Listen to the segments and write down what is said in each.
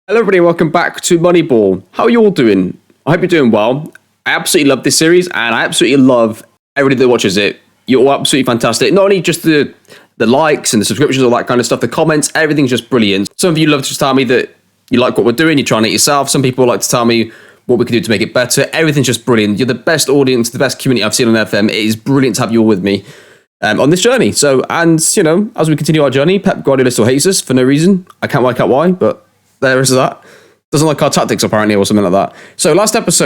Hello everybody, welcome back to Moneyball. How are you all doing? I hope you're doing well. I absolutely love this series and I absolutely love everybody that watches it. You're all absolutely fantastic. Not only just the likes and the subscriptions, all that kind of stuff, the comments, everything's just brilliant. Some of you love to just tell me that you like what we're doing, you're trying it yourself. Some people like to tell me what we can do to make it better. Everything's just brilliant. You're the best audience, the best community I've seen on FM. It is brilliant to have you all with me on this journey. So, and you know, as we continue our journey, Pep Guardiola still hates us for no reason. I can't work out why, but there is that. Doesn't like our tactics apparently or something like that. So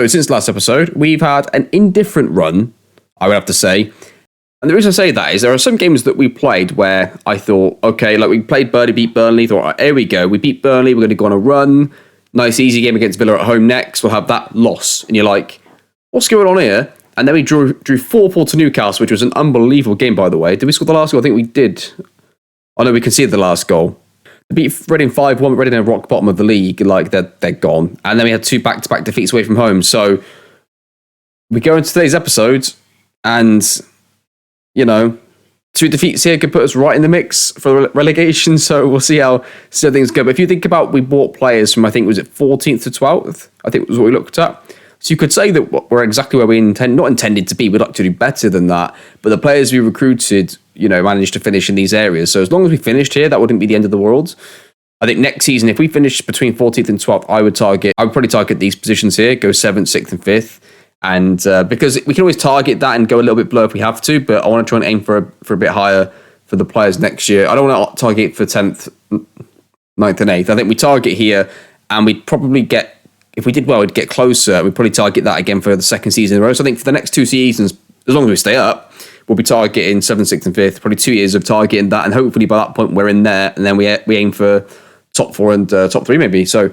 since last episode, we've had an indifferent run, I would have to say. And the reason I say that is there are some games that we played where I thought, okay, like we played Burnley, beat Burnley, thought, right, here we go. We beat Burnley, we're going to go on a run. Nice, easy game against Villa at home next. We'll have that loss. And you're like, what's going on here? And then we drew 4-4 to Newcastle, which was an unbelievable game, by the way. Did we score the last goal? I think we did. Oh, no, we conceded the last goal. They beat Reading 5-1, Reading are rock bottom of the league, like they're gone. And then we had 2 back-to-back defeats away from home. So we go into today's episode and, you know, 2 defeats here could put us right in the mix for relegation. So we'll see how things go. But if you think about, we bought players from, I think, was it 14th to 12th? I think was what we looked at. So you could say that we're exactly where we not intended to be. We'd like to do better than that. But the players we recruited, you know, managed to finish in these areas. So as long as we finished here, that wouldn't be the end of the world. I think next season, if we finish between 14th and 12th, I would probably target these positions here, go 7th, 6th, and 5th. And because we can always target that and go a little bit below if we have to, but I want to try and aim for a bit higher for the players next year. I don't want to target for 10th, 9th, and 8th. I think we target here, and we'd probably get, if we did well, we'd get closer. We'd probably target that again for the second season in a row. So I think for the next 2 seasons, as long as we stay up, we'll be targeting 7th, 6th, and 5th. Probably 2 years of targeting that, and hopefully by that point we're in there, and then we aim for top 4 and top 3 maybe. So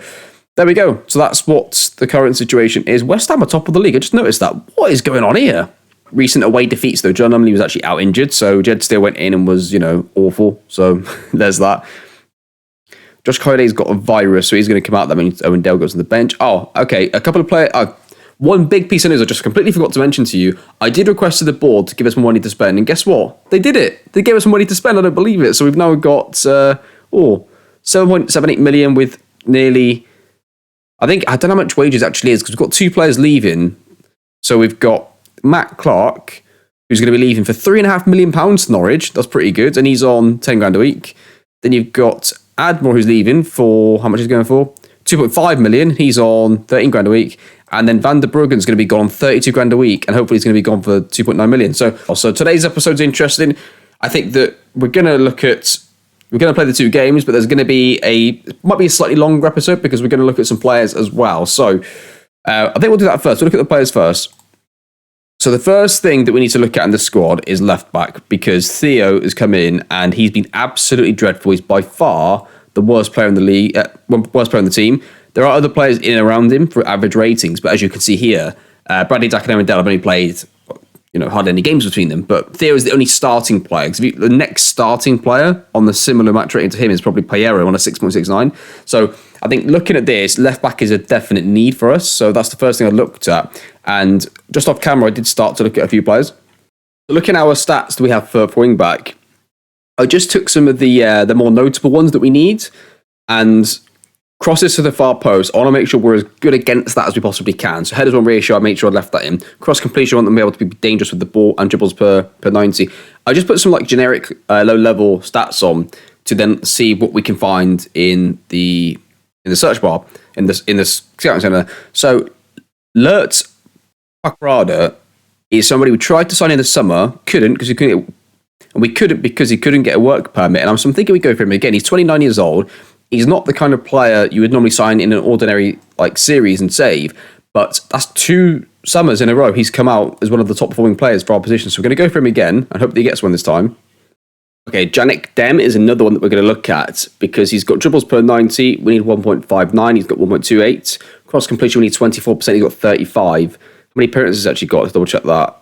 there we go. So that's what the current situation is. West Ham are top of the league. I just noticed that. What is going on here? Recent away defeats though. John Lumley was actually out injured, so Jed still went in and was, you know, awful. So there's that. Josh Coyday's got a virus, so he's going to come out. That means Owen Dale goes to the bench. Oh, okay. A couple of players. One big piece of news I just completely forgot to mention to you. I did request to the board to give us more money to spend, and guess what? They did it. They gave us some money to spend. I don't believe it. So we've now got 7.78 million with nearly. I don't know how much wages actually is because we've got 2 players leaving. So we've got Matt Clark, who's going to be leaving for £3.5 million to Norwich. That's pretty good, and he's on 10 grand a week. Then you've got Admore, who's leaving for, how much is he going for? 2.5 million. He's on 13 grand a week. And then Van der Bruggen's going to be gone 32 grand a week, and hopefully he's going to be gone for 2.9 million. So today's episode's interesting. I think that we're going to play the 2 games, but there's going to be might be a slightly longer episode because we're going to look at some players as well. So I think we'll do that first. We'll look at the players first. So the first thing that we need to look at in the squad is left back, because Theo has come in and he's been absolutely dreadful. He's by far the worst player in the league, worst player in the team. There are other players in and around him for average ratings, but as you can see here, Bradley Dagenham and Dell have only played, you know, hardly any games between them. But Theo is the only starting player. The next starting player on the similar match rating to him is probably Payero on a 6.69. So I think looking at this, left back is a definite need for us. So that's the first thing I looked at. And just off camera, I did start to look at a few players. So looking at our stats that we have for wing back, I just took some of the more notable ones that we need and crosses to the far post. I want to make sure we're as good against that as we possibly can. So headers on ratio, I made sure I left that in. Cross completion, I want them to be able to be dangerous with the ball, and dribbles per 90. I just put some like generic low level stats on to then see what we can find in the search bar in the scouting center. So Lert Pakrada is somebody we tried to sign in the summer, couldn't because he couldn't, and we couldn't because he couldn't get a work permit. And I'm thinking we go for him again. He's 29 years old. He's not the kind of player you would normally sign in an ordinary like series and save, but that's 2 summers in a row he's come out as one of the top performing players for our position. So we're going to go for him again and hope that he gets one this time. Okay, Yannick Dem is another one that we're going to look at because he's got dribbles per 90. We need 1.59. He's got 1.28. Cross completion, we need 24%. He's got 35. How many appearances has he actually got? Let's double check that.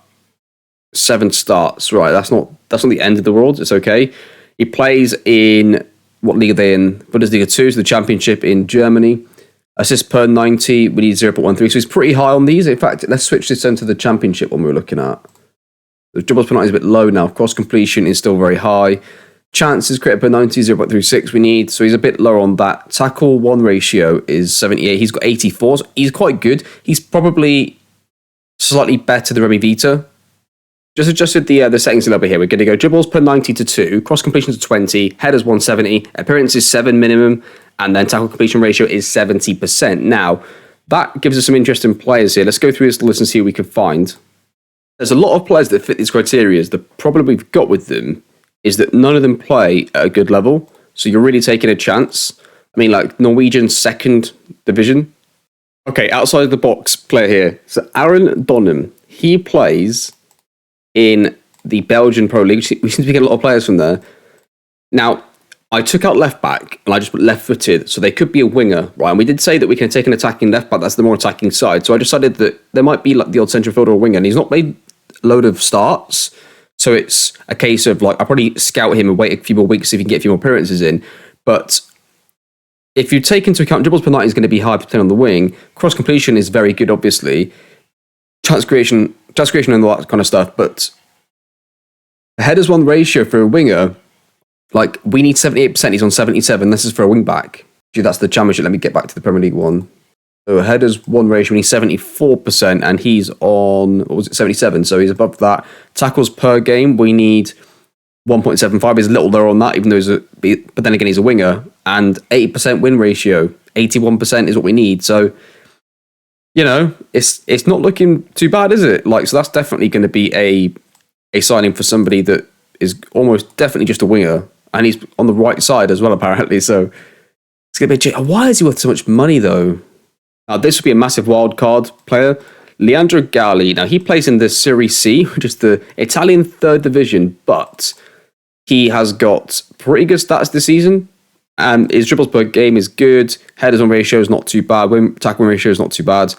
7 starts. Right, that's not the end of the world. It's okay. He plays in, what league are they in? Bundesliga 2, so the championship in Germany. Assists per 90, we need 0.13. So he's pretty high on these. In fact, let's switch this then to the championship one we were looking at. The dribbles per 90 is a bit low now. Cross completion is still very high. Chances created per 90, 0.36 we need. So he's a bit lower on that. Tackle 1 ratio is 78. He's got 84. So he's quite good. He's probably slightly better than Remy Vita. Just adjusted the settings a little bit here. We're going to go dribbles per 90 to 2, cross completions to 20, headers 170, appearances 7 minimum, and then tackle completion ratio is 70%. Now, that gives us some interesting players here. Let's go through this list and see what we can find. There's a lot of players that fit these criteria. The problem we've got with them is that none of them play at a good level. So you're really taking a chance. I mean, like Norwegian second division. Okay, outside the box player here. So Aaron Donham, he plays in the Belgian Pro League. We seem to be getting a lot of players from there. Now, I took out left back and I just put left footed. So they could be a winger, right? And we did say that we can take an attacking left back. That's the more attacking side. So I decided that there might be like the odd central fielder or winger. And he's not made a load of starts. So it's a case of like, I'll probably scout him and wait a few more weeks, see if he can get a few more appearances in. But if you take into account dribbles per 90 is going to be high percent on the wing, cross completion is very good, obviously. Chance creation and all that kind of stuff. But headers 1 ratio for a winger, like we need 78%, he's on 77. This is for a wing back. Gee, that's the championship. Let me get back to the Premier League one. So headers 1 ratio, we need 74%, and he's on, 77? So he's above that. Tackles per game, we need 1.75. He's a little lower on that, even though but then again, he's a winger. And 80% win ratio, 81% is what we need. So, you know, it's not looking too bad, is it? Like, so that's definitely going to be a signing for somebody that is almost definitely just a winger, and he's on the right side as well, apparently. So it's going to be. Why is he worth so much money, though? Now, this would be a massive wild card player. Leandro Galli. Now, he plays in the Serie C, which is the Italian third division, but he has got pretty good stats this season. And his dribbles per game is good. Headers on ratio is not too bad. Tackle ratio is not too bad.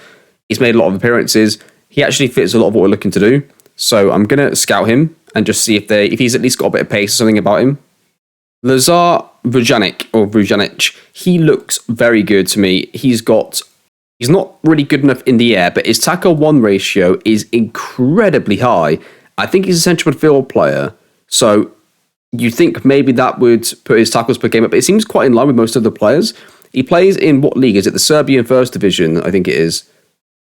He's made a lot of appearances. He actually fits a lot of what we're looking to do. So I'm going to scout him and just see if he's at least got a bit of pace or something about him. Lazar Vujanic, he looks very good to me. He's not really good enough in the air, but his tackle 1 ratio is incredibly high. I think he's a central midfield player. So you think maybe that would put his tackles per game up, but it seems quite in line with most of the players. He plays in what league? Is it the Serbian First Division? I think it is.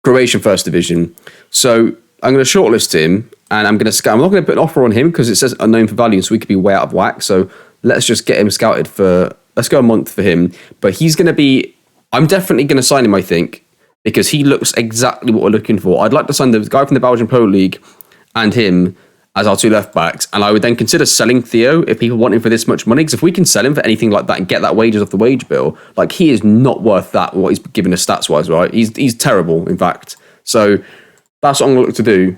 Croatian First Division. So I'm going to shortlist him, and I'm going to scout. I'm not going to put an offer on him because it says unknown for value, so we could be way out of whack. So let's just get him scouted for, let's go a month for him. But he's going to be, I'm definitely going to sign him, I think, because he looks exactly what we're looking for. I'd like to sign the guy from the Belgian Pro League and him as our 2 left backs, and I would then consider selling Theo if people want him for this much money, because if we can sell him for anything like that and get that wages off the wage bill, like he is not worth that, what he's given us stats-wise, right? He's terrible, in fact. So that's what I'm going to look to do.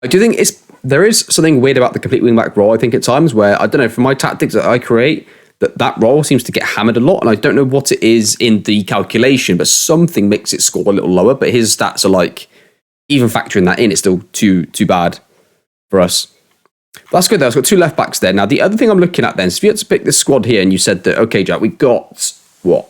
I do think there is something weird about the complete wing-back role, I think, at times, where, I don't know, for my tactics that I create, that role seems to get hammered a lot, and I don't know what it is in the calculation, but something makes it score a little lower, but his stats are like, even factoring that in, it's still too bad for us. That's good though. I've got 2 left backs there. Now, the other thing I'm looking at then is if you had to pick this squad here and you said that, okay, Jack, we got what?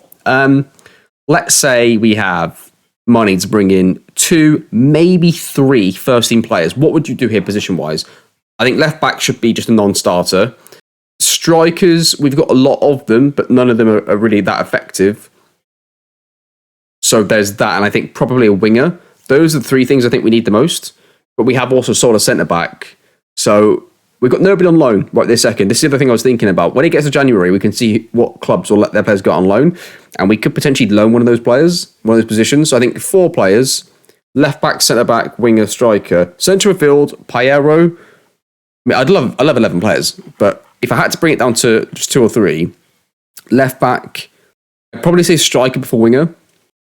Let's say we have money to bring in 2, maybe 3 first team players. What would you do here position wise? I think left back should be just a non-starter. Strikers, we've got a lot of them, but none of them are really that effective. So there's that, and I think probably a winger. Those are the 3 things I think we need the most. But we have also sold a centre back. So we've got nobody on loan right this second. This is the other thing I was thinking about. When it gets to January, we can see what clubs will let their players go on loan. And we could potentially loan one of those players, one of those positions. So I think 4 players, left back, centre back, winger, striker, central midfield, Piero. I mean, I love 11 players, but if I had to bring it down to just 2 or 3, left back, I'd probably say striker before winger.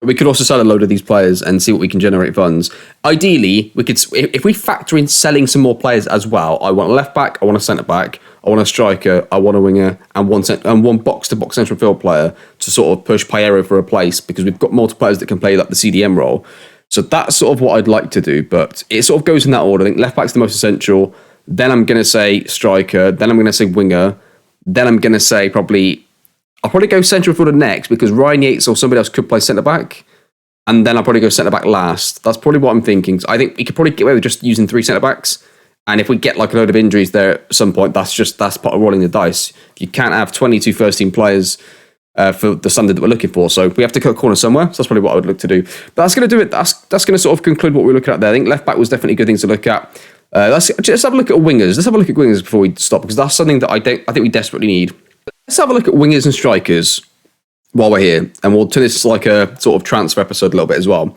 We could also sell a load of these players and see what we can generate funds. Ideally, we could, if we factor in selling some more players as well. I want a left back, I want a centre back, I want a striker, I want a winger, and one box-to-box central field player to sort of push Piero for a place, because we've got multiple players that can play like the CDM role. So that's sort of what I'd like to do, but it sort of goes in that order. I think left back's the most essential. Then I'm going to say striker. Then I'm going to say winger. Then I'm going to say I'll probably go central fielder next, because Ryan Yates or somebody else could play centre back. And then I'll probably go centre back last. That's probably what I'm thinking. I think we could probably get away with just using 3 centre backs And if we get like a load of injuries there at some point, that's part of rolling the dice. You can't have 22 first-team players for the standard that we're looking for. So we have to cut a corner somewhere. So that's probably what I would look to do. But that's going to do it. That's going to sort of conclude what we're looking at there. I think left back was definitely good things to look at. Let's have a look at wingers. Let's have a look at wingers before we stop, because that's something that I think we desperately need. Let's have a look at wingers and strikers while we're here, and we'll turn this like a sort of transfer episode a little bit as well.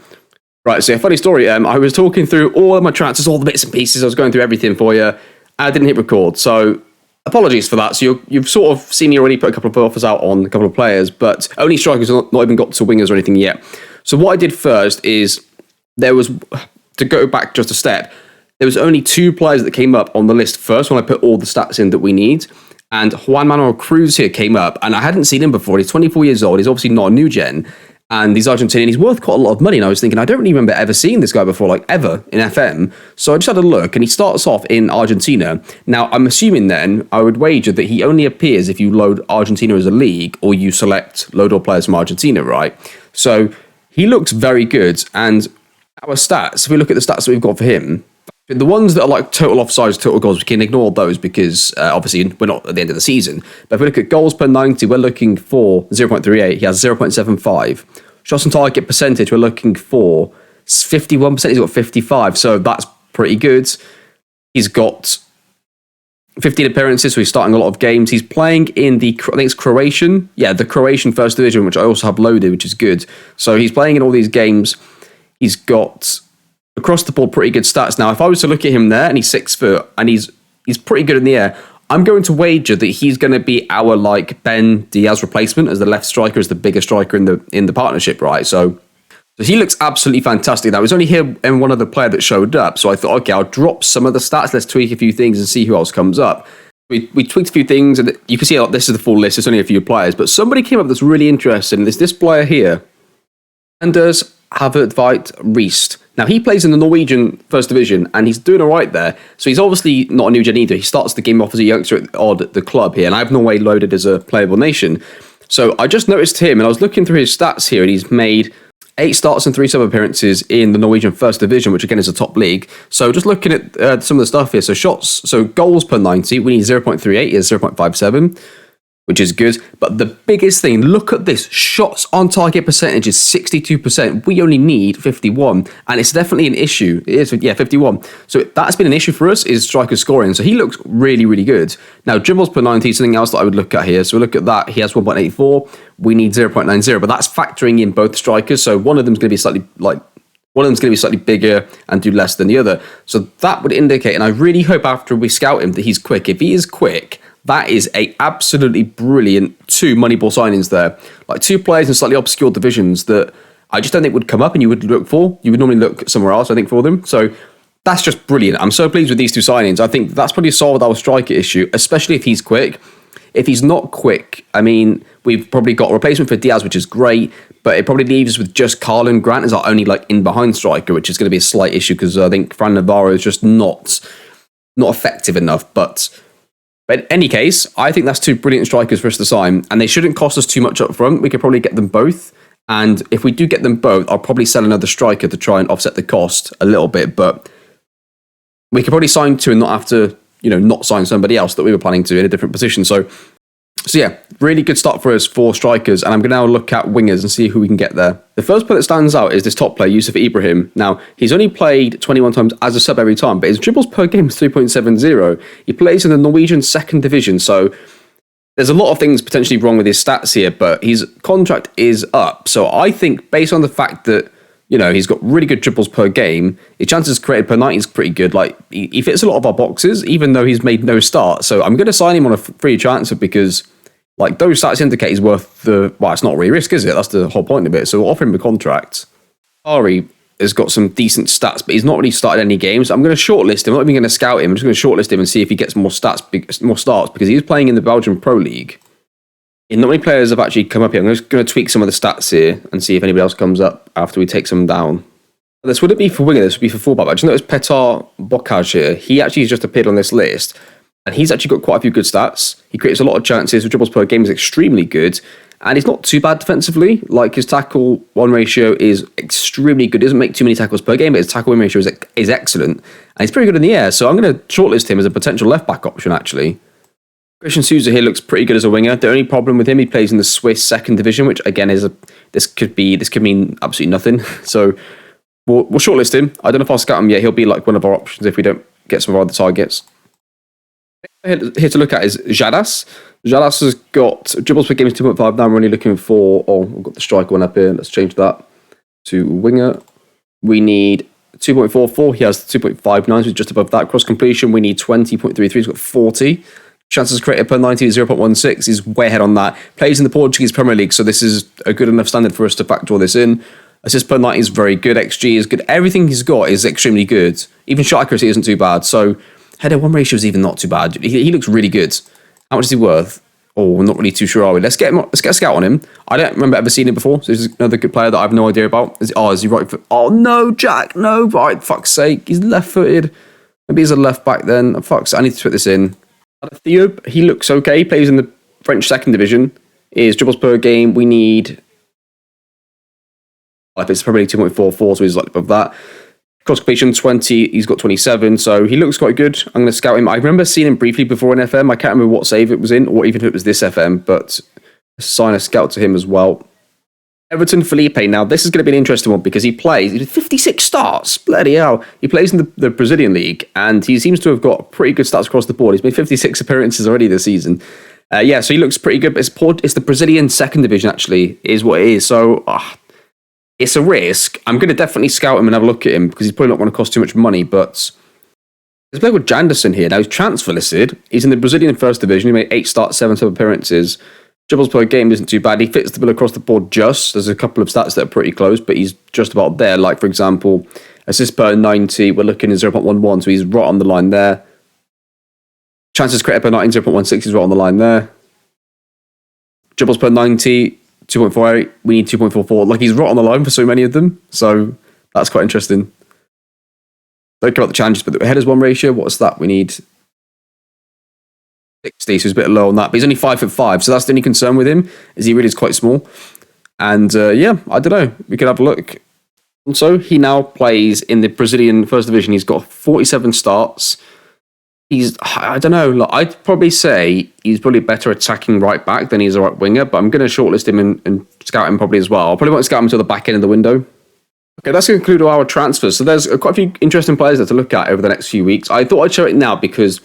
Right, so a funny story. I was talking through all of my transfers, all the bits and pieces. I was going through everything for you. I didn't hit record, so apologies for that. So you've sort of seen me already put a couple of offers out on a couple of players, but only strikers, not even got to wingers or anything yet. So what I did first is to go back just a step, there was only 2 players that came up on the list first when I put all the stats in that we need. And Juan Manuel Cruz here came up, and I hadn't seen him before. He's 24 years old. He's obviously not a new gen. And he's Argentinian. He's worth quite a lot of money. And I was thinking, I don't really remember ever seeing this guy before, like ever in FM. So I just had a look, and he starts off in Argentina. Now, I'm assuming then, I would wager that he only appears if you load Argentina as a league, or you select load all players from Argentina, right? So he looks very good. And our stats, if we look at the stats that we've got for him, the ones that are like total offsides, total goals, we can ignore those because obviously we're not at the end of the season. But if we look at goals per 90, we're looking for 0.38. He has 0.75. Shots on target percentage, we're looking for 51%. He's got 55. So that's pretty good. He's got 15 appearances, so he's starting a lot of games. He's playing in I think it's Croatian. Yeah, the Croatian First Division, which I also have loaded, which is good. So he's playing in all these games. He's got across the board pretty good stats. Now, if I was to look at him there and he's 6 foot and he's pretty good in the air, I'm going to wager that he's going to be our like Ben Diaz replacement as the left striker, as the bigger striker in the partnership, right? So he looks absolutely fantastic. Now, it was only him and one other player that showed up. So I thought, okay, I'll drop some of the stats. Let's tweak a few things and see who else comes up. We tweaked a few things, and you can see this is the full list. It's only a few players, but somebody came up that's really interesting. It's this player here, Anders Havertveit Riest. Now, he plays in the Norwegian First Division, and he's doing all right there. So he's obviously not a new gen either. He starts the game off as a youngster at the club here, and I have Norway loaded as a playable nation. So I just noticed him, and I was looking through his stats here, and he's made 8 starts and 3 sub appearances in the Norwegian First Division, which again is a top league. So just looking at some of the stuff here. So goals per 90, we need 0.38, he has 0.57. Which is good. But the biggest thing, look at this. Shots on target percentage is 62%. We only need 51. And it's definitely an issue. It is, 51. So that's been an issue for us, is striker scoring. So he looks really, really good. Now, dribbles per 90 is something else that I would look at here. So we look at that. He has 1.84. We need 0.90. But that's factoring in both strikers. So one of them's going to be slightly bigger and do less than the other. So that would indicate, and I really hope after we scout him that he's quick. If he is quick, that is a absolutely brilliant 2 Moneyball signings there. Like 2 players in slightly obscure divisions that I just don't think would come up and you would look for. You would normally look somewhere else, I think, for them. So that's just brilliant. I'm so pleased with these 2 signings. I think that's probably solved our striker issue, especially if he's quick. If he's not quick, I mean, we've probably got a replacement for Diaz, which is great, but it probably leaves us with just Carlin Grant as our only like in-behind striker, which is going to be a slight issue because I think Fran Navarro is just not effective enough. But in any case, I think that's 2 brilliant strikers for us to sign, and they shouldn't cost us too much up front. We could probably get them both, and if we do get them both, I'll probably sell another striker to try and offset the cost a little bit, but we could probably sign 2 and not have to, not sign somebody else that we were planning to in a different position. So yeah, really good start for us for strikers, and I'm going to now look at wingers and see who we can get there. The first player that stands out is this top player, Yusuf Ibrahim. Now, he's only played 21 times as a sub every time, but his dribbles per game is 3.70. He plays in the Norwegian second division, so there's a lot of things potentially wrong with his stats here, but his contract is up. So I think based on the fact that, he's got really good dribbles per game, his chances created per 90 is pretty good. Like, he fits a lot of our boxes, even though he's made no start. So I'm going to sign him on a free transfer because like those stats indicate he's worth it's not really risk, is it? That's the whole point of it. So we'll offer him a contract. Ari has got some decent stats, but he's not really started any games. I'm going to shortlist him. I'm not even going to scout him. I'm just going to shortlist him and see if he gets more starts because he's playing in the Belgian Pro League. And not many players have actually come up here. I'm just going to tweak some of the stats here and see if anybody else comes up after we take some down. This wouldn't be for winger, this would be for fullback. I just noticed Petar Bokaj here. He actually just appeared on this list. And he's actually got quite a few good stats. He creates a lot of chances. His dribbles per game is extremely good. And he's not too bad defensively. Like, his tackle one ratio is extremely good. He doesn't make too many tackles per game, but his tackle win ratio is excellent. And he's pretty good in the air. So I'm going to shortlist him as a potential left back option, actually. Christian Sousa here looks pretty good as a winger. The only problem with him, he plays in the Swiss second division, which again this could mean absolutely nothing. So we'll shortlist him. I don't know if I'll scout him yet. He'll be like one of our options if we don't get some of our other targets. Here to look at is Jadas. Jadas has got dribbles per game is 2.5. Now I'm only looking for. I've got the striker one up here. Let's change that to winger. We need 2.44. He has 2.59, so he's just above that. Cross completion, we need 20.33. He's got 40. Chances created per 90 is 0.16. He's way ahead on that. Plays in the Portuguese Premier League, so this is a good enough standard for us to factor all this in. Assist per 90 is very good. XG is good. Everything he's got is extremely good. Even shot accuracy isn't too bad. So header one ratio is even not too bad. He looks really good. How much is he worth? Oh, we're not really too sure, are we? Let's get a scout on him. I don't remember ever seeing him before. So this is another good player that I have no idea about. Is he right foot? Oh no, Jack, no, right, fuck's sake. He's left-footed. Maybe he's a left back then. Fuck's sake, I need to put this in. Theo, he looks okay. He plays in the French second division. His dribbles per game, we need. It's probably 2.44, so he's like above that. Cross completion 20, he's got 27, so he looks quite good. I'm going to scout him. I remember seeing him briefly before in FM. I can't remember what save it was in, or even if it was this FM, but assign a scout to him as well. Everton Felipe. Now, this is going to be an interesting one because he did 56 starts. Bloody hell. He plays in the Brazilian league, and he seems to have got pretty good stats across the board. He's made 56 appearances already this season. So he looks pretty good, but it's the Brazilian second division, actually, is what it is. So, it's a risk. I'm going to definitely scout him and have a look at him because he's probably not going to cost too much money, but there's a player called Janderson here. Now, he's transfer listed. He's in the Brazilian first division. He made 8 starts, 7 sub appearances. Dribbles per game isn't too bad. He fits the bill across the board just. There's a couple of stats that are pretty close, but he's just about there. Like, for example, assists per 90, we're looking at 0.11, so he's right on the line there. Chances created per 90, 0.16, he's right on the line there. Dribbles per 90, 2.48, we need 2.44. Like, he's right on the line for so many of them, so that's quite interesting. Don't care about the challenges, but the headers one ratio, what's that? We need 60, so he's a bit low on that, but he's only 5'5", so that's the only concern with him, is he really is quite small. And I don't know, we could have a look. Also, he now plays in the Brazilian first division. He's got 47 starts. I don't know, I'd probably say he's probably better attacking right back than he's a right winger, but I'm going to shortlist him and scout him probably as well. I'll probably won't scout him until the back end of the window. Okay, that's going to conclude our transfers. So there's quite a few interesting players there to look at over the next few weeks. I thought I'd show it now because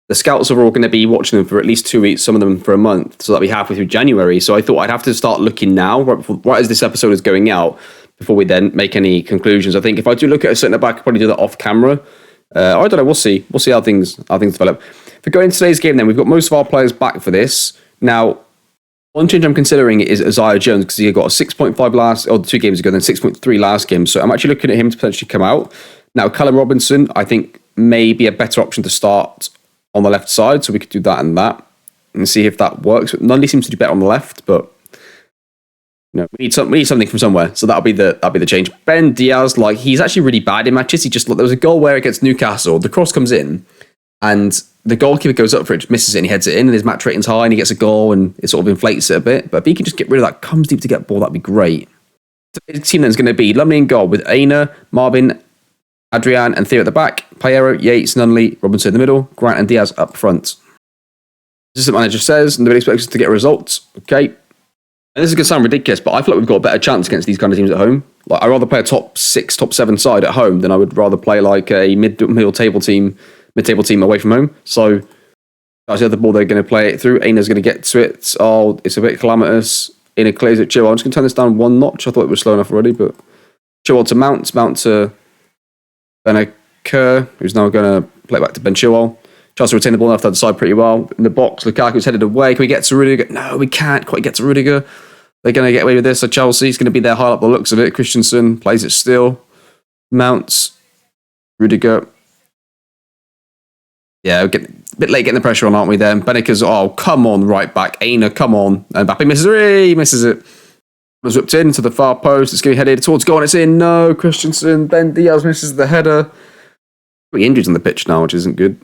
the scouts are all going to be watching them for at least 2 weeks, some of them for a month, so that'll be halfway through January. So I thought I'd have to start looking now, right as this episode is going out, before we then make any conclusions. I think if I do look at a centre back, I'll probably do that off camera. I don't know, we'll see. We'll see how things develop. If we go into today's game then, we've got most of our players back for this. Now, one change I'm considering is Isaiah Jones, because he got a 6.5 2 games ago, then 6.3 last game. So I'm actually looking at him to potentially come out. Now, Callum Robinson, I think, may be a better option to start on the left side, so we could do that and see if that works. Nunley seems to do better on the left, but we need something from somewhere, so that'll be the change. Ben Diaz, he's actually really bad in matches. There was a goal where against Newcastle, the cross comes in, and the goalkeeper goes up for it, misses it, and he heads it in, and his match rating's high, and he gets a goal, and it sort of inflates it a bit. But if he can just get rid of that, comes deep to get ball, that'd be great. The team then is going to be Lumley in goal with Aina, Marvin, Adrian, and Theo at the back. Payero, Yates, Nunley, Robinson in the middle, Grant and Diaz up front. Assistant manager says nobody expects us to get results. Okay. And this is going to sound ridiculous, but I feel like we've got a better chance against these kind of teams at home. I'd rather play a top 6, top 7 side at home than I would rather play like a mid-table team away from home. So that's the other ball they're going to play it through. Aina's going to get to it. Oh, it's a bit calamitous. Aina clears it. Chilwell. I'm just going to turn this down one notch. I thought it was slow enough already, but Chilwell to Mount to Benacer, who's now going to play it back to Ben Chilwell. Tries to retain the ball off the other side pretty well. In the box, Lukaku's headed away. Can we get to Rudiger? No, we can't quite get to Rudiger. They're going to get away with this. So Chelsea's going to be there high up the looks of it. Christensen plays it still. Mounts. Rudiger. Yeah, we're getting a bit late getting the pressure on, aren't we then? Benacer's, come on, right back. Aina, come on. And Mbappe misses it. He misses it. Was whipped in to the far post. It's going to be headed towards goal. And it's in. No, Christensen. Ben Diaz misses the header. Pretty injured on the pitch now, which isn't good.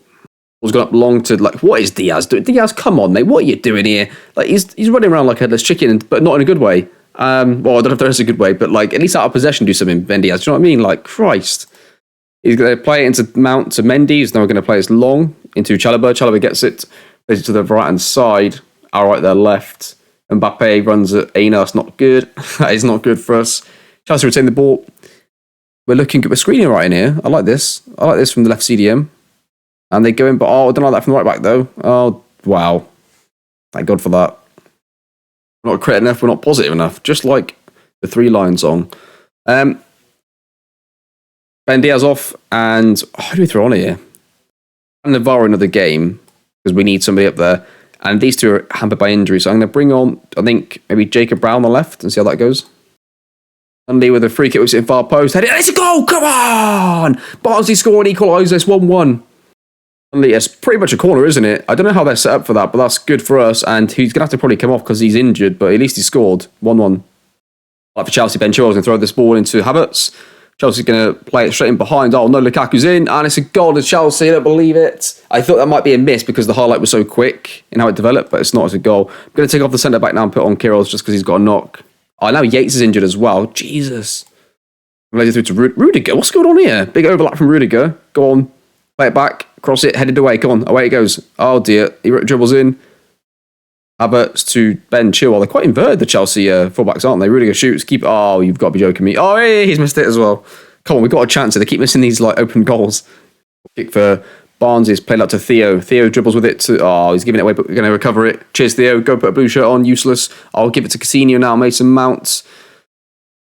Was gone up long to like, what is Diaz doing? Diaz, come on, mate, what are you doing here? Like he's running around like a headless chicken, but not in a good way. Well, I don't know if there is a good way, but like at least out of possession, do something, Ben Diaz. Do you know what I mean? Like Christ, he's going to play it into Mount to Mendy. He's now going to play this long into Chalobah. Chalobah gets it, plays it to the right hand side. All right, there left. Mbappe runs at Aina. That's not good. That is not good for us. Chelsea retain the ball. We're looking good. We're screening right in here. I like this. I like this from the left CDM. And they go in, but I don't like that from the right back, though. Oh, wow. Thank God for that. We're not critical enough. We're not positive enough. Just like the 3-line song. Ben Diaz off, and who do we throw on here? And Navarro another game, because we need somebody up there. And these two are hampered by injury, so I'm going to bring on, I think, maybe Jacob Brown on the left and see how that goes. Sunday with a free kick, we're sitting far post. Head it, it's a goal! Come on! Barnsley score and equalise this 1-1. It's pretty much a corner, isn't it? I don't know how they're set up for that, but that's good for us. And he's going to have to probably come off because he's injured, but at least he scored 1-1. Like for Chelsea, Ben Chilwell's going to throw this ball into Havertz. Chelsea's going to play it straight in behind. Oh no, Lukaku's in, and it's a goal to Chelsea. I don't believe it. I thought that might be a miss because the highlight was so quick in how it developed, but it's not. It's a goal. I'm going to take off the centre back now and put on Kiros just because he's got a knock. Oh, now Yates is injured as well. Jesus. Laid it through to Rudiger. What's going on here? Big overlap from Rudiger. Go on. Play it back. Cross it. Headed away. Come on. Away it goes. Oh dear. He dribbles in. Havertz to Ben Chilwell. They're quite inverted, the Chelsea fullbacks, aren't they? Rudiger shoots. Oh, you've got to be joking me. Oh, hey, he's missed it as well. Come on, we've got a chance. They keep missing these like open goals. Kick for Barnes is played out to Theo. Theo dribbles with it. He's giving it away, but we're going to recover it. Cheers, Theo. Go put a blue shirt on. Useless. I'll give it to Coutinho now. Mason Mount.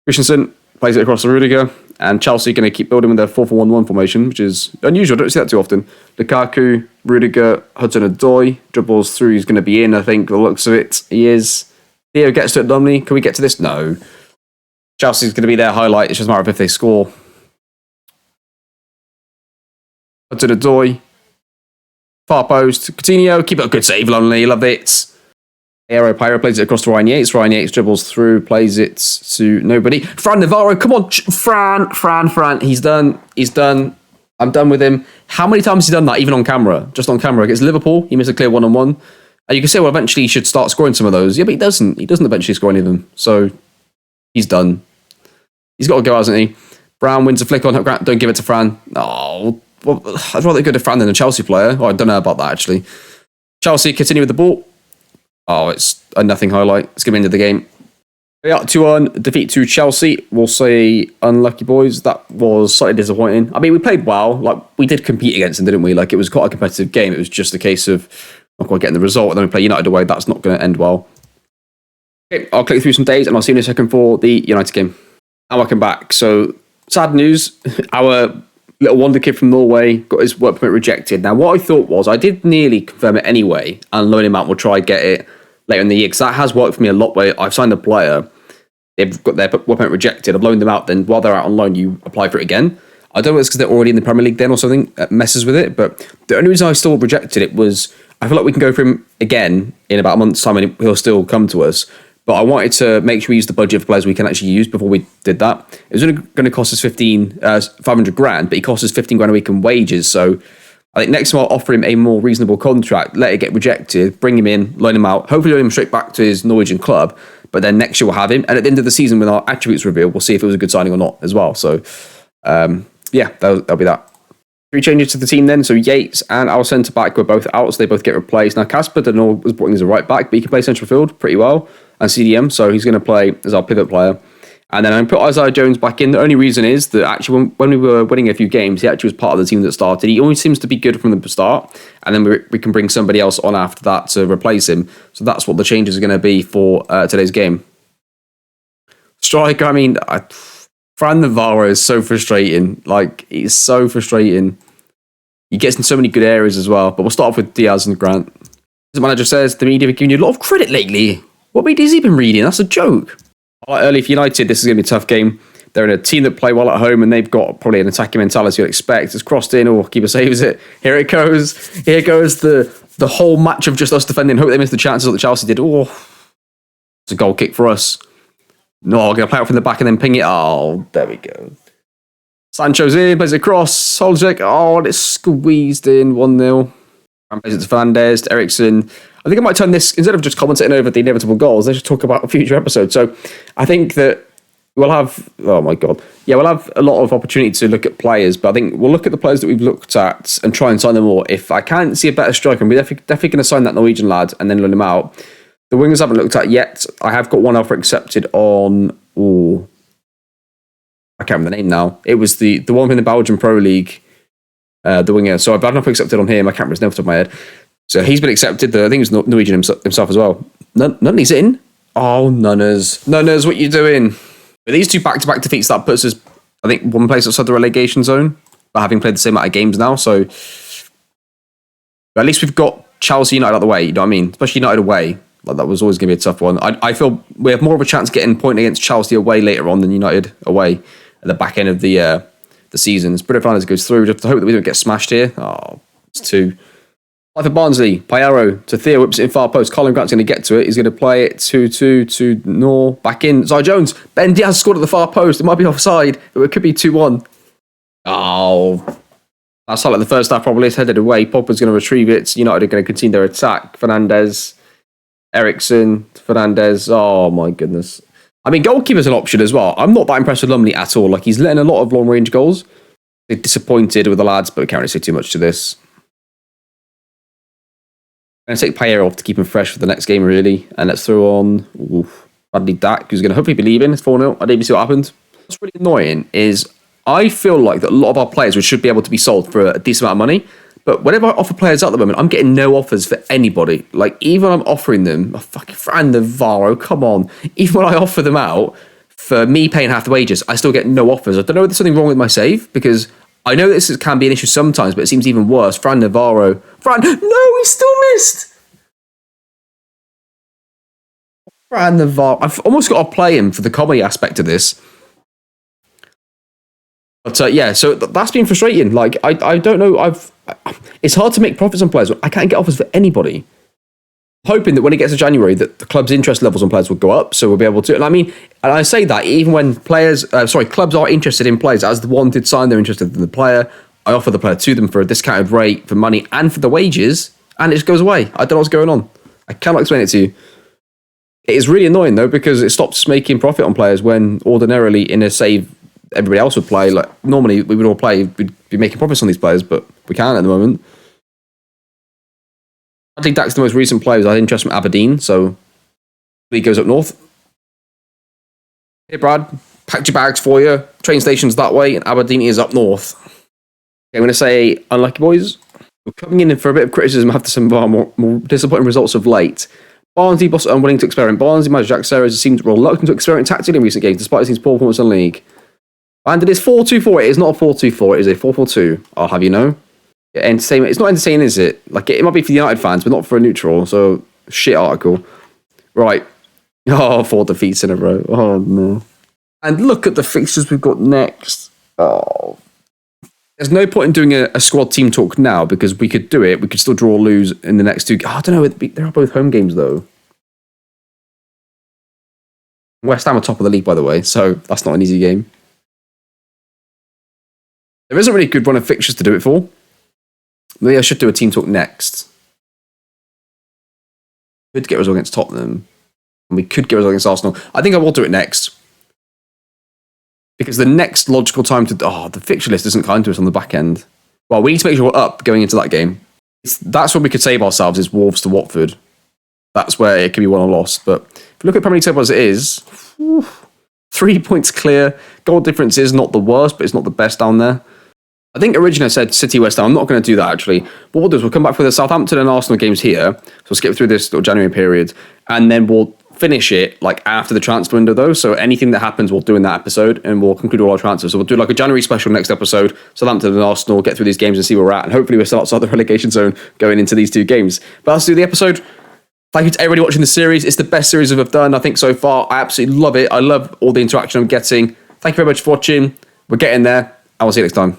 Christensen plays it across to Rudiger. And Chelsea going to keep building with their 4-4-1-1 formation, which is unusual. I don't see that too often. Lukaku, Rudiger, Hudson-Odoi dribbles through. He's going to be in, I think, the looks of it. He is. Theo gets to it, Lumley. Can we get to this? No. Chelsea's going to be their highlight. It's just a matter of if they score. Hudson-Odoi. Far post. Coutinho. Keep it a good save, Lumley. Love it. Aero Pyro plays it across to Ryan Yates. Ryan Yates dribbles through, plays it to nobody. Fran Navarro, come on, Fran. He's done. I'm done with him. How many times has he done that, even on camera? Just on camera. Against Liverpool, he missed a clear one-on-one. And you can say, well, eventually he should start scoring some of those. Yeah, but he doesn't. He doesn't eventually score any of them. So, he's done. He's got to go, hasn't he? Brown wins a flick on. Don't give it to Fran. Oh, well, I'd rather go to Fran than a Chelsea player. Oh, I don't know about that, actually. Chelsea continue with the ball. Oh, it's a nothing highlight. Let's get into the game. We are 2-1, defeat to Chelsea. We'll say unlucky, boys. That was slightly disappointing. I mean, we played well. Like, we did compete against them, didn't we? Like, it was quite a competitive game. It was just a case of not quite getting the result. And then we play United away. That's not going to end well. Okay, I'll click through some days and I'll see you in a second for the United game. And welcome back. So, sad news. Our little wonder kid from Norway got his work permit rejected. Now, what I thought was I did nearly confirm it anyway and loan him out. We'll try and get it later in the year, because that has worked for me a lot where I've signed a player, they've got their work permit rejected, I've loaned them out, then while they're out on loan, you apply for it again. I don't know if it's because they're already in the Premier League then or something that messes with it, but the only reason I still rejected it was I feel like we can go for him again in about a month's time and he'll still come to us. But I wanted to make sure we use the budget for players we can actually use before we did that. It was only going to cost us 500 grand, but he cost us 15 grand a week in wages, so I think next time I'll offer him a more reasonable contract, let it get rejected, bring him in, loan him out, hopefully loan him straight back to his Norwegian club, but then next year we'll have him, and at the end of the season when our attributes revealed, we'll see if it was a good signing or not as well. So, yeah, that'll be that. 3 changes to the team then, so Yates and our centre-back were both out, so they both get replaced. Now, Casper Denor was brought in as a right-back, but he can play central field pretty well, and CDM, so he's going to play as our pivot player. And then I put Isaiah Jones back in. The only reason is that actually when we were winning a few games, he actually was part of the team that started. He always seems to be good from the start. And then we can bring somebody else on after that to replace him. So that's what the changes are going to be for today's game. Striker, I mean, Fran Navarro is so frustrating. Like, he's so frustrating. He gets in so many good areas as well. But we'll start off with Diaz and Grant. As the manager says, the media have given you a lot of credit lately. What media has he been reading? That's a joke. Early for United, this is going to be a tough game. They're in a team that play well at home and they've got probably an attacking mentality you'd expect. It's crossed in or keeper saves it. Here it goes. Here goes the whole match of just us defending. Hope they missed the chances that Chelsea did. Oh, it's a goal kick for us. No, I'm going to play it from the back and then ping it. Oh, there we go. Sancho's in, plays it across. Solskjaer. Oh, and it's squeezed in 1-0. Is it Fernandez, to Ericsson? I think I might turn this, instead of just commentating over the inevitable goals, let's just talk about a future episode. So I think that we'll have, oh my God. Yeah, we'll have a lot of opportunity to look at players, but I think we'll look at the players that we've looked at and try and sign them all. If I can't see a better striker, I'm definitely going to sign that Norwegian lad and then loan him out. The wingers I haven't looked at yet. I have got one offer accepted on, I can't remember the name now. It was the one in the Belgian Pro League, the winger. So I've had an offer accepted on him. I can't remember his name off the top of my head. So he's been accepted. I think it was Norwegian himself as well. Nunney's in. Oh, Nunners. Nunners, what you doing? With these two back-to-back defeats, that puts us, I think, one place outside the relegation zone, but having played the same amount of games now. So at least we've got Chelsea United out of the way, you know what I mean? Especially United away. Like, that was always going to be a tough one. I feel we have more of a chance getting a point against Chelsea away later on than United away at the back end of the season. As Bruno Fernandes goes through, just to hope that we don't get smashed here. Oh, it's two. Like for Barnsley, Piero to Theo, whips it in far post. Colin Grant's going to get to it. He's going to play it to Nor. Back in. Zai Jones. Ben Diaz scored at the far post. It might be offside. It could be 2-1. Oh. That's like the first half probably. It's headed away. Pogba's going to retrieve it. United are going to continue their attack. Fernandez. Ericsson. Fernandez. Oh my goodness. I mean, goalkeeper's an option as well. I'm not that impressed with Lumley at all. Like, he's letting a lot of long-range goals. They're disappointed with the lads, but we can't really say too much to this. I'm going to take Piero off to keep him fresh for the next game, really. And let's throw on Bradley Dack, who's going to hopefully be leaving. It's 4-0. I didn't see what happened. What's really annoying is I feel like that a lot of our players should be able to be sold for a decent amount of money. But whenever I offer players at the moment, I'm getting no offers for anybody. Like, even when I'm offering them, fucking Fran Navarro, come on. Even when I offer them out for me paying half the wages, I still get no offers. I don't know if there's something wrong with my save, because I know this can be an issue sometimes, but it seems even worse. Fran Navarro. No, he still missed. Fran Navarro. I've almost got to play him for the comedy aspect of this. But yeah, so that's been frustrating. Like, I don't know. It's hard to make profits on players. I can't get offers for anybody. Hoping that when it gets to January, that the club's interest levels on players will go up, so we'll be able to. And I mean, and I say that even when clubs are interested in players, as the wanted sign, they're interested in the player. I offer the player to them for a discounted rate, for money, and for the wages, and it just goes away. I don't know what's going on. I cannot explain it to you. It is really annoying though, because it stops making profit on players when ordinarily in a save everybody else would play. Like, normally we would all play, we'd be making profits on these players, but we can't at the moment. I think Dack's the most recent player. I had interest from Aberdeen, so he goes up north. Hey Brad, packed your bags for you. Train station's that way, and Aberdeen is up north. Okay, I'm going to say unlucky boys. We're coming in for a bit of criticism after some of our more disappointing results of late. Barnsley boss unwilling to experiment. Barnsley manager Jack Serres seems reluctant to experiment tactically in recent games, despite his team's poor performance in the league. And it is 4-2-4. It is not a 4-2-4. It is a 4-4-2. I'll have you know. Entertainment. It's not entertaining, is it? Like, it might be for the United fans, but not for a neutral. So, shit article. Right. Oh, 4 defeats in a row. Oh, no. And look at the fixtures we've got next. Oh. There's no point in doing a squad team talk now, because we could do it. We could still draw or lose in the next 2. Oh, I don't know. They're both home games, though. West Ham are top of the league, by the way, so that's not an easy game. There isn't really a good run of fixtures to do it for. Maybe I should do a team talk next. We could get a result against Tottenham. And we could get a result against Arsenal. I think I will do it next. Because the next logical time to... the fixture list isn't kind to us on the back end. Well, we need to make sure we're up going into that game. That's what we could save ourselves, is Wolves to Watford. That's where it could be won or lost. But if you look at Premier League table as it is, 3 points clear. Goal difference is not the worst, but it's not the best down there. I think originally I said City West Ham. I'm not going to do that, actually. What we'll do is we'll come back for the Southampton and Arsenal games here. So we'll skip through this little January period. And then we'll finish it like after the transfer window, though. So anything that happens, we'll do in that episode. And we'll conclude all our transfers. So we'll do like a January special next episode. Southampton and Arsenal, get through these games and see where we're at. And hopefully we're still outside the relegation zone going into these 2 games. But let's do the episode. Thank you to everybody watching the series. It's the best series I've done, I think, so far. I absolutely love it. I love all the interaction I'm getting. Thank you very much for watching. We're getting there. I will see you next time.